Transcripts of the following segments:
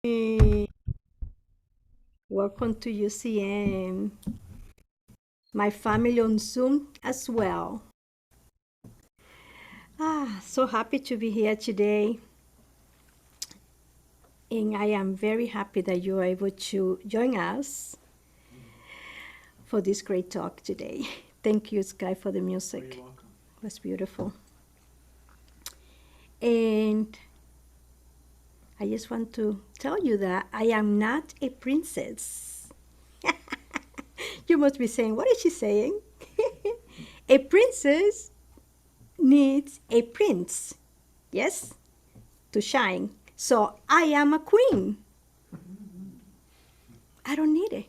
Hey, welcome to UCM. My family on Zoom as well. So happy to be here today. And I am very happy that you are able to join us for this great talk today. Thank you, Sky, for the music. You're welcome. It was beautiful. And I just want to tell you that I am not a princess. You must be saying, what is she saying? A princess needs a prince, yes, to shine. So I am a queen. I don't need it.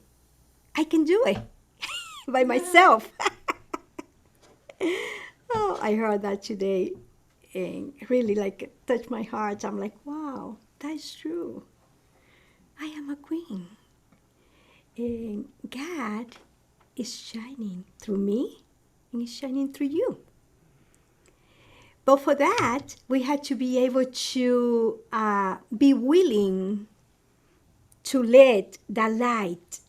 I can do it by myself. Oh, I heard that today and really like touched my heart. I'm like, wow, that's true. I am a queen. And God is shining through me and is shining through you. But for that, we had to be able to be willing to let that light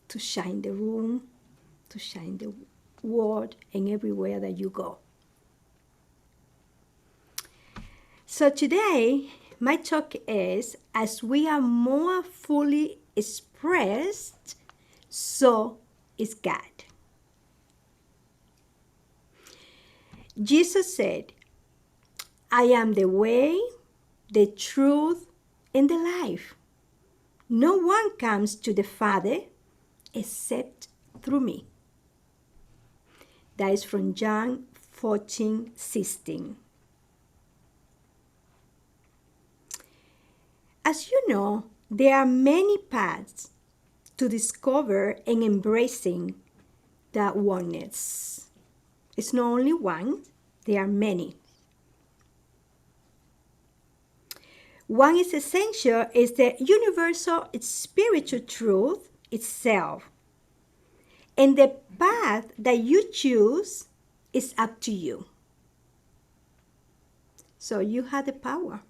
to shine the room, to shine the world, and everywhere that you go. So today, my talk is as we are more fully expressed, so is God. Jesus said, I am the way, the truth, and the life. No one comes to the Father except through me. That is from John 14:16. As you know, there are many paths to discover and embracing that oneness. It's not only one, there are many. One is essential is the universal spiritual truth itself. And the path that you choose is up to you. So you have the power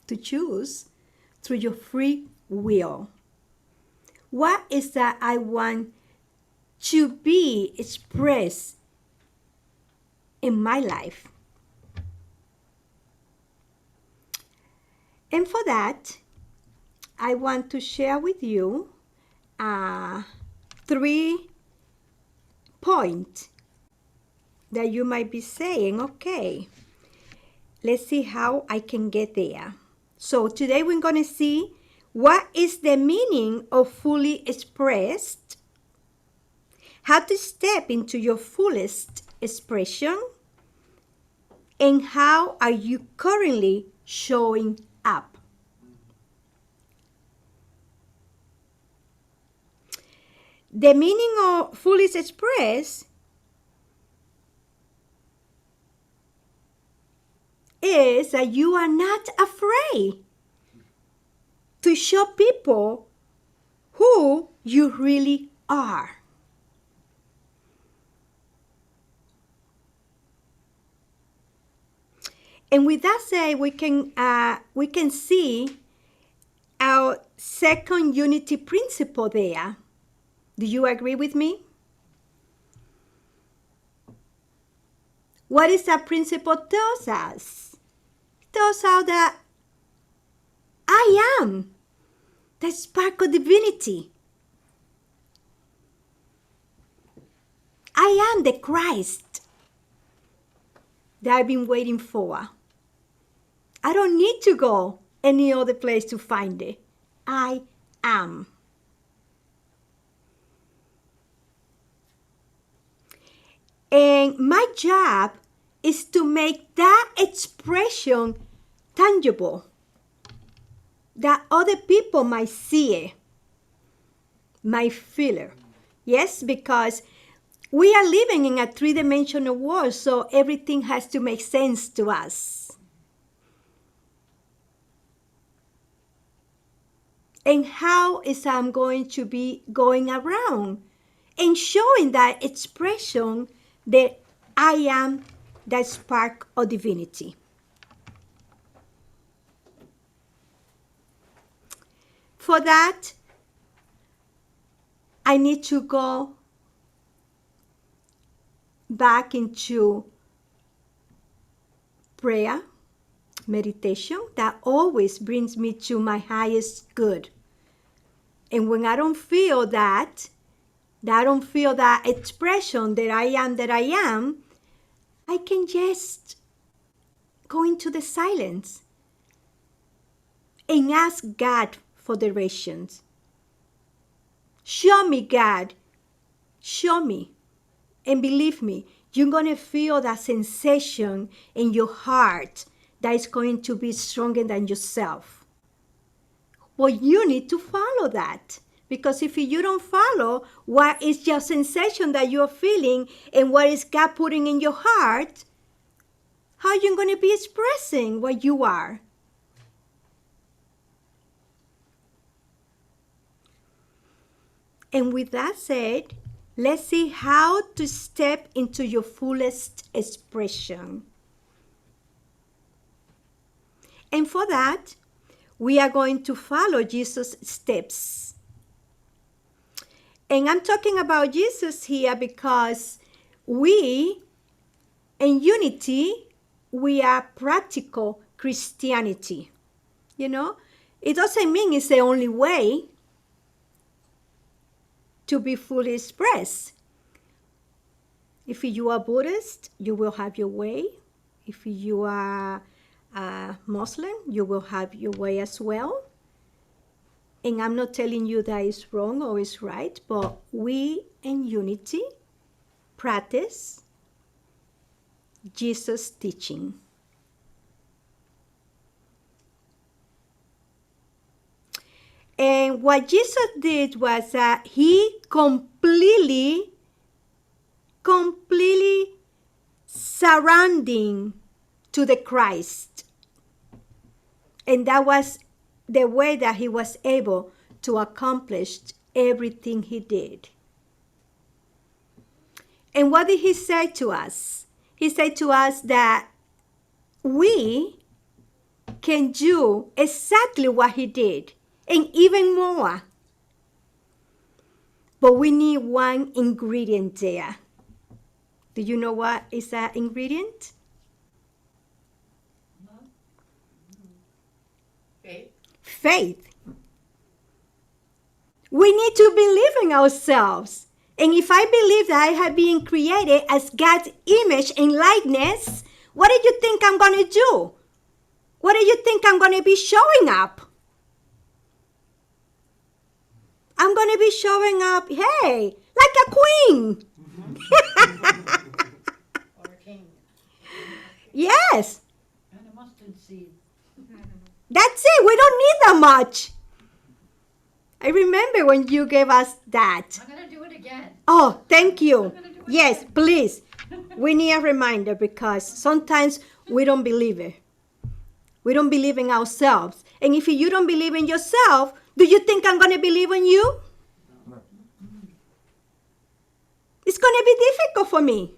to choose through your free will. What is that I want to be expressed in my life? And for that, I want to share with you 3 points that you might be saying, okay, let's see how I can get there. So today we're going to see what is the meaning of fully expressed, how to step into your fullest expression, and how are you currently showing up. The meaning of fully expressed is that you are not afraid to show people who you really are. And with that said, we can see our second unity principle there. Do you agree with me? What is that principle tells us? It tells us that I am the spark of divinity. I am the Christ that I've been waiting for. I don't need to go any other place to find it. I am. And my job is to make that expression tangible, that other people might see it, might feel it. Yes, because we are living in a three-dimensional world, so everything has to make sense to us. And how is I'm going to be going around and showing that expression that I am that spark of divinity? for that, I need to go back into prayer, meditation. That always brings me to my highest good. And when I don't feel that I don't feel that expression that I am, I can just go into the silence and ask God for directions. Show me, God. Show me. And believe me, you're going to feel that sensation in your heart that is going to be stronger than yourself. Well, you need to follow that. Because if you don't follow what is your sensation that you're feeling and what is God putting in your heart, how are you going to be expressing what you are? And with that said, let's see how to step into your fullest expression. And for that, we are going to follow Jesus' steps. And I'm talking about Jesus here because we, in unity, we are practical Christianity. You know, it doesn't mean it's the only way to be fully expressed. If you are Buddhist, you will have your way. If you are Muslim, you will have your way as well. And I'm not telling you that it's wrong or it's right, but we in unity practice Jesus' teaching. And what Jesus did was that he completely surrounding to the Christ. And that was the way that he was able to accomplish everything he did. And what did he say to us? He said to us that we can do exactly what he did and even more. But we need one ingredient there. Do you know what is that ingredient? Faith. We need to believe in ourselves. And if I believe that I have been created as God's image and likeness, what do you think I'm going to do? What do you think I'm going to be showing up? I'm going to be showing up, hey, like a queen. Or a king. Yes. And a mustard seed. That's it. We don't need that much. I remember when you gave us that. I'm going to do it again. Oh, thank you. I'm gonna do it Yes, again. please. We need a reminder because sometimes we don't believe it. We don't believe in ourselves. And if you don't believe in yourself, do you think I'm going to believe in you? No. It's going to be difficult for me.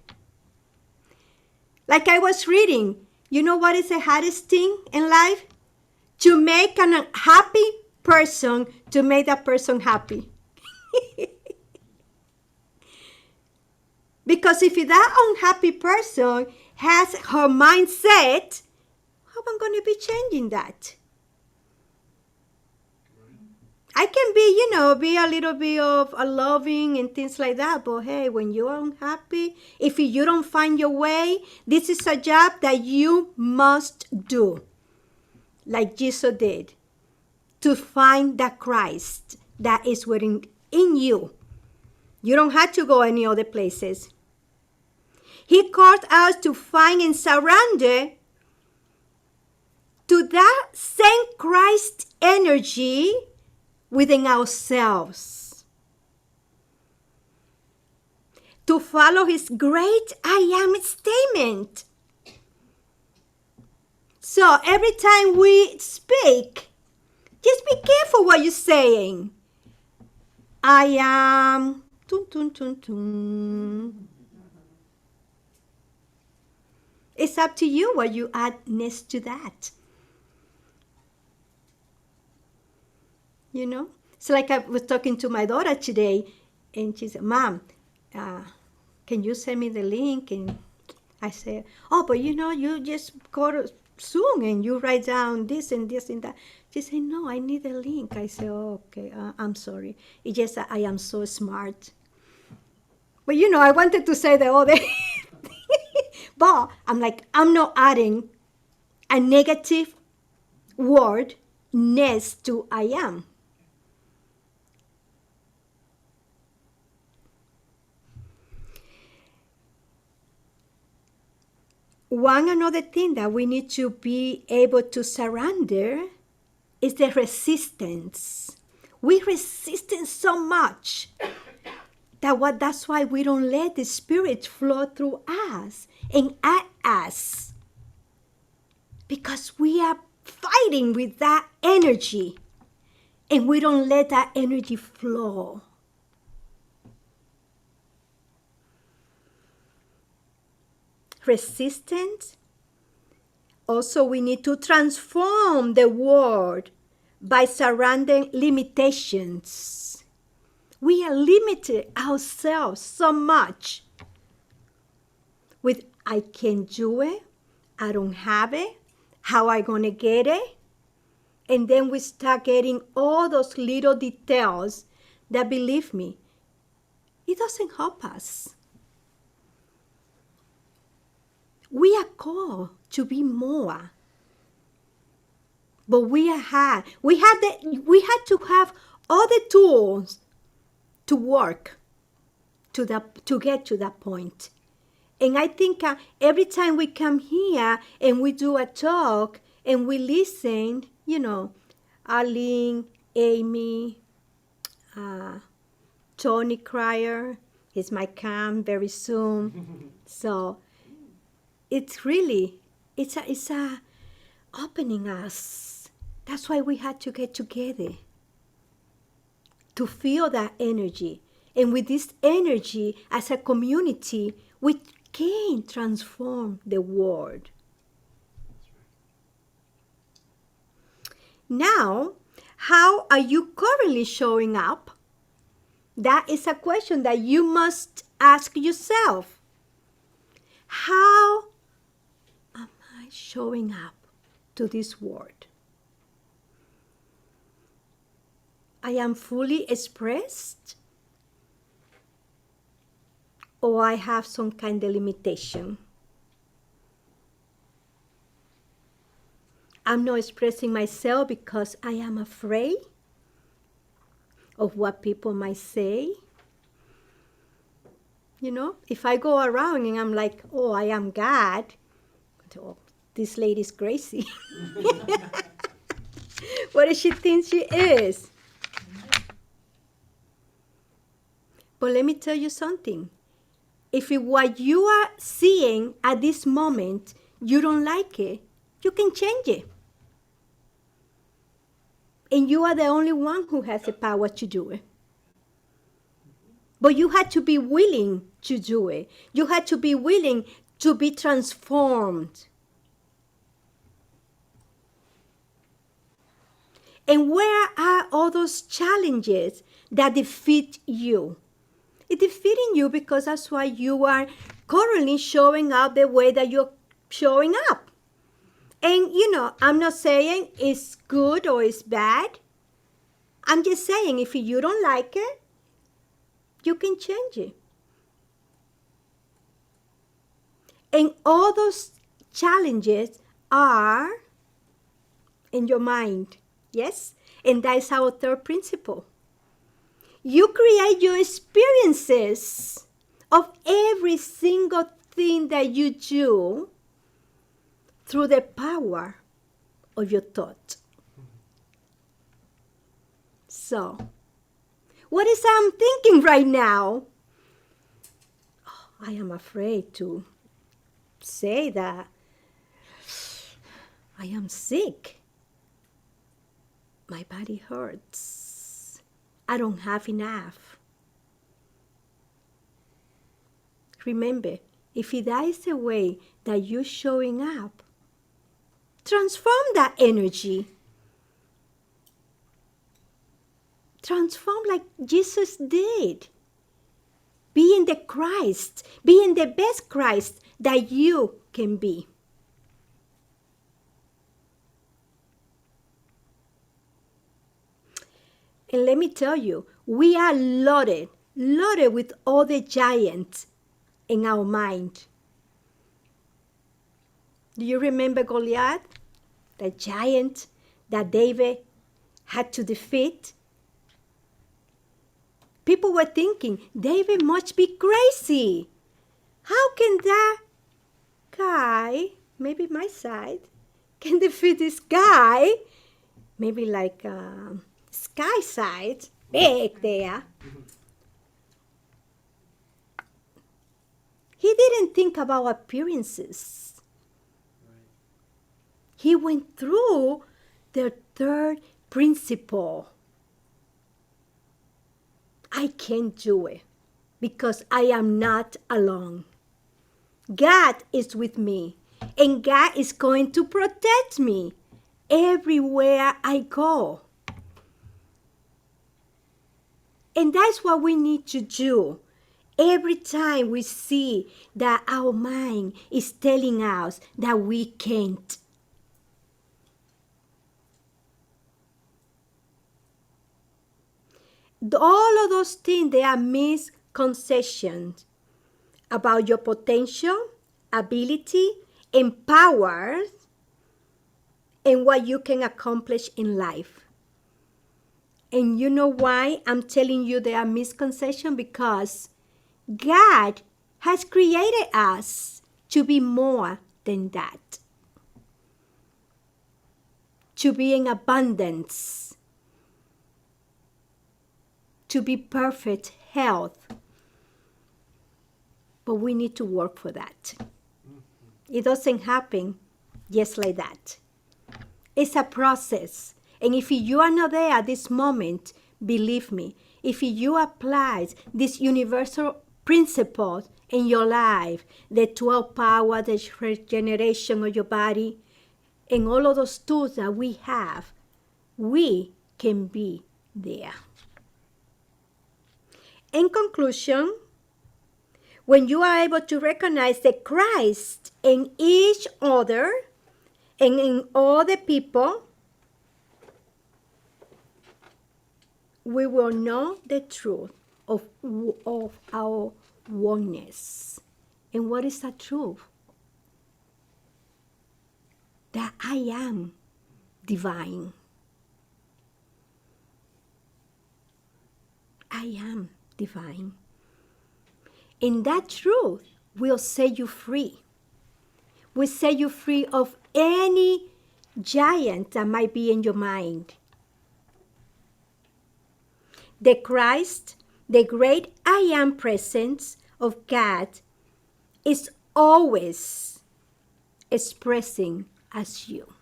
Like I was reading, you know what is the hardest thing in life? To make an unhappy person, to make that person happy. Because if that unhappy person has her mindset, how am I going to be changing that? I can be, be a little bit of a loving and things like that. But hey, when you are unhappy, if you don't find your way, this is a job that you must do. Like Jesus did. To find that Christ that is within in you. You don't have to go any other places. He called us to find and surrender to that same Christ energy within ourselves. To follow his great I am statement. So every time we speak, just be careful what you're saying. I am. Tun, tun, tun, tun. It's up to you what you add next to that. you know? It's like I was talking to my daughter today, and she said, Mom, can you send me the link? And I said, oh, but you just go to Zoom and you write down this and this and that. She said, no, I need a link. I said, oh, okay, I'm sorry. It's just that I am so smart. But I wanted to say the other but I'm like, I'm not adding a negative word next to I am. One another thing that we need to be able to surrender is the resistance. We resist so much that's why we don't let the Spirit flow through us and at us. Because we are fighting with that energy and we don't let that energy flow. Resistance. Also, we need to transform the world by surrounding limitations. We are limited ourselves so much with I can't do it, I don't have it, how I gonna get it? And then we start getting all those little details that, believe me, it doesn't help us. We are called to be more. But we had to have all the tools to work to get to that point. And I think every time we come here and we do a talk and we listen, Arlene, Amy, Tony Cryer is my camp very soon. So it's really, it's a opening us. That's why we had to get together to feel that energy. And with this energy, as a community, we can transform the world. Now, how are you currently showing up? That is a question that you must ask yourself. How am I showing up to this world? I am fully expressed, or I have some kind of limitation. I'm not expressing myself because I am afraid of what people might say. If I go around and I'm like, oh, I am God, oh, this lady's crazy. What does she think she is? But let me tell you something. If what you are seeing at this moment, you don't like it, you can change it. And you are the only one who has the power to do it. But you had to be willing to do it. You had to be willing to be transformed. And where are all those challenges that defeat you? It's defeating you because that's why you are currently showing up the way that you're showing up. And, I'm not saying it's good or it's bad. I'm just saying if you don't like it, you can change it. And all those challenges are in your mind, yes? And that is our third principle. You create your experiences of every single thing that you do through the power of your thought. So, what is I'm thinking right now? Oh, I am afraid to say that I am sick. My body hurts. I don't have enough. Remember, if that is the way that you're showing up, transform that energy. Transform like Jesus did. Being the Christ, being the best Christ that you can be. And let me tell you, we are loaded with all the giants in our mind. Do you remember Goliath? The giant that David had to defeat? People were thinking, David must be crazy. How can that guy, maybe my side, can defeat this guy? Maybe like sky side, big there. He didn't think about appearances. He went through the third principle. I can't do it because I am not alone. God is with me, and God is going to protect me everywhere I go. And that's what we need to do. Every time we see that our mind is telling us that we can't. All of those things, they are misconceptions about your potential, ability, and power, and what you can accomplish in life. And you know why I'm telling you they are misconceptions? Because God has created us to be more than that. To be in abundance. To be perfect health. But we need to work for that. It doesn't happen just like that. It's a process. And if you are not there at this moment, believe me, if you apply these universal principles in your life, the 12 power, the regeneration of your body, and all of those tools that we have, we can be there. In conclusion, when you are able to recognize the Christ in each other and in all the people, we will know the truth of our oneness. And what is that truth? That I am divine. I am divine. And that truth will set you free. Will set you free of any giant that might be in your mind. The Christ, the great I am presence of God, is always expressing as you.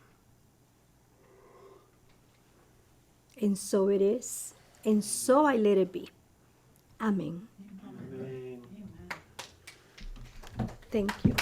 And so it is, and so I let it be. Amen. Amen. Thank you.